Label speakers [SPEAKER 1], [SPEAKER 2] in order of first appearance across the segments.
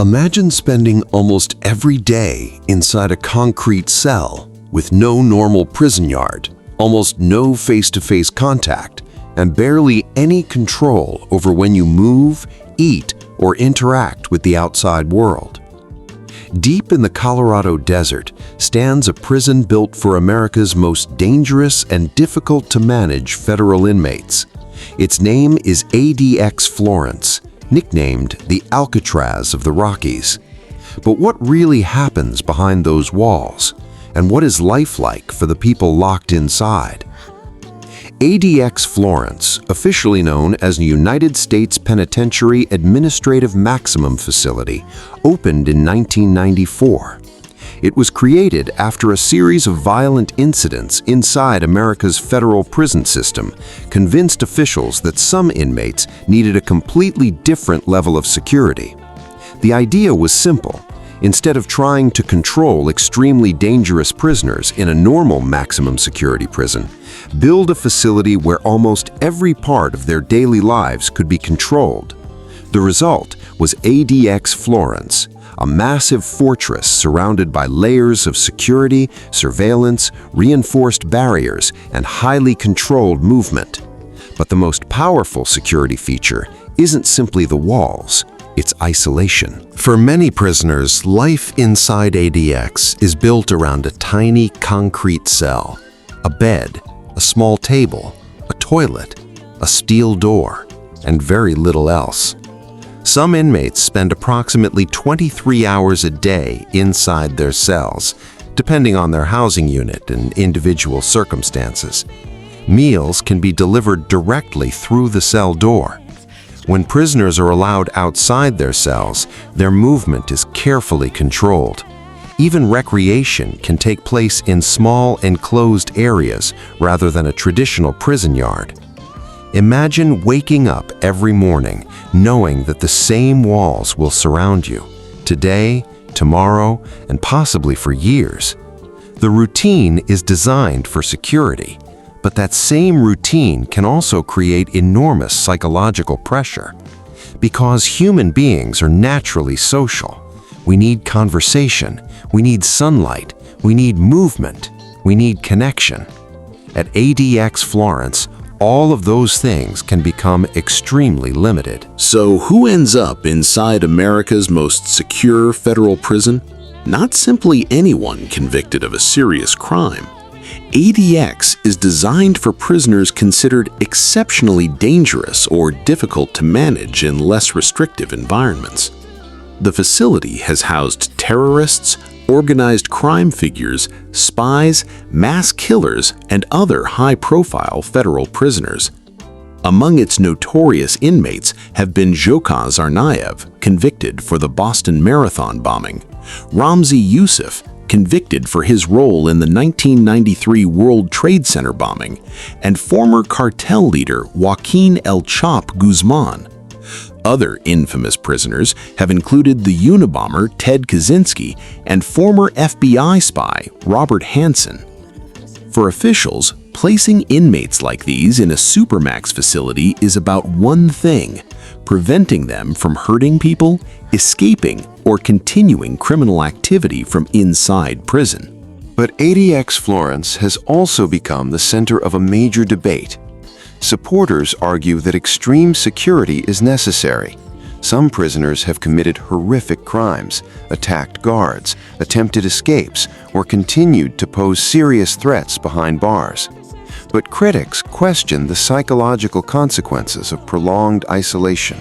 [SPEAKER 1] Imagine spending almost every day inside a concrete cell with no normal prison yard, almost no face-to-face contact, and barely any control over when you move, eat, or interact with the outside world. Deep in the Colorado desert stands a prison built for America's most dangerous and difficult-to-manage federal inmates. Its name is ADX Florence, nicknamed the Alcatraz of the Rockies. But what really happens behind those walls? And what is life like for the people locked inside? ADX Florence, officially known as the United States Penitentiary Administrative Maximum Facility, opened in 1994. It was created after a series of violent incidents inside America's federal prison system convinced officials that some inmates needed a completely different level of security. The idea was simple. Instead of trying to control extremely dangerous prisoners in a normal maximum security prison, build a facility where almost every part of their daily lives could be controlled. The result was ADX Florence, a massive fortress surrounded by layers of security, surveillance, reinforced barriers, and highly controlled movement. But the most powerful security feature isn't simply the walls, it's isolation. For many prisoners, life inside ADX is built around a tiny concrete cell, a bed, a small table, a toilet, a steel door, and very little else. Some inmates spend approximately 23 hours a day inside their cells, depending on their housing unit and individual circumstances. Meals can be delivered directly through the cell door. When prisoners are allowed outside their cells, their movement is carefully controlled. Even recreation can take place in small enclosed areas rather than a traditional prison yard. Imagine waking up every morning knowing that the same walls will surround you, today, tomorrow, and possibly for years. The routine is designed for security, but that same routine can also create enormous psychological pressure. Because human beings are naturally social. We need conversation, we need sunlight, we need movement, we need connection. At ADX Florence, all of those things can become extremely limited.
[SPEAKER 2] So who ends up inside America's most secure federal prison? Not simply anyone convicted of a serious crime. ADX is designed for prisoners considered exceptionally dangerous or difficult to manage in less restrictive environments. The facility has housed terrorists, organized crime figures, spies, mass killers, and other high-profile federal prisoners. Among its notorious inmates have been Dzhokhar Tsarnaev, convicted for the Boston Marathon bombing, Ramzi Youssef, convicted for his role in the 1993 World Trade Center bombing, and former cartel leader Joaquin El Chapo Guzman. Other infamous prisoners have included the Unabomber Ted Kaczynski and former FBI spy Robert Hansen. For officials, placing inmates like these in a Supermax facility is about one thing: preventing them from hurting people, escaping, or continuing criminal activity from inside prison.
[SPEAKER 1] But ADX Florence has also become the center of a major debate. Supporters argue that extreme security is necessary. Some prisoners have committed horrific crimes, attacked guards, attempted escapes, or continued to pose serious threats behind bars. But critics question the psychological consequences of prolonged isolation.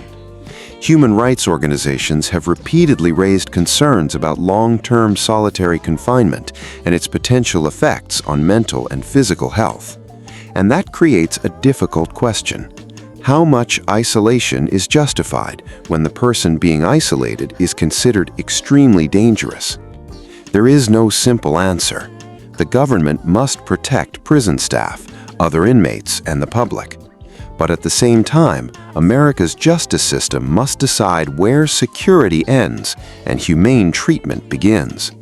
[SPEAKER 1] Human rights organizations have repeatedly raised concerns about long-term solitary confinement and its potential effects on mental and physical health. And that creates a difficult question. How much isolation is justified when the person being isolated is considered extremely dangerous? There is no simple answer. The government must protect prison staff, other inmates, and the public. But at the same time, America's justice system must decide where security ends and humane treatment begins.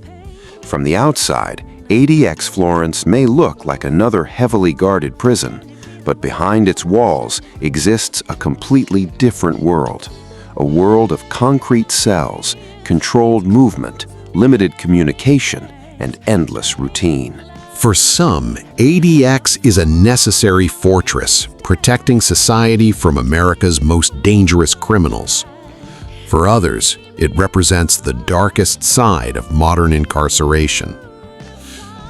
[SPEAKER 1] From the outside, ADX Florence may look like another heavily guarded prison, but behind its walls exists a completely different world, a world of concrete cells, controlled movement, limited communication, and endless routine.
[SPEAKER 2] For some, ADX is a necessary fortress, protecting society from America's most dangerous criminals. For others, it represents the darkest side of modern incarceration.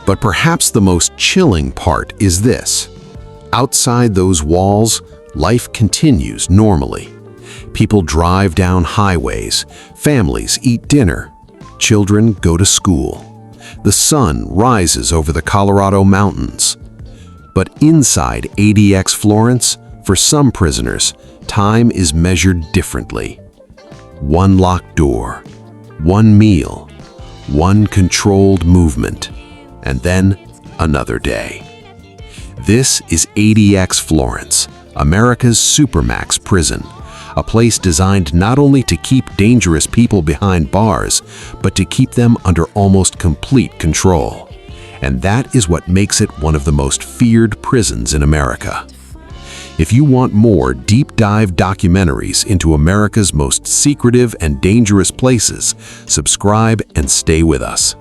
[SPEAKER 2] But perhaps the most chilling part is this. Outside those walls, life continues normally. People drive down highways, families eat dinner, children go to school. The sun rises over the Colorado mountains. But inside ADX Florence, for some prisoners, time is measured differently. One locked door, one meal, one controlled movement, and then another day. This is ADX Florence, America's Supermax prison, a place designed not only to keep dangerous people behind bars, but to keep them under almost complete control. And that is what makes it one of the most feared prisons in America. If you want more deep dive documentaries into America's most secretive and dangerous places, subscribe and stay with us.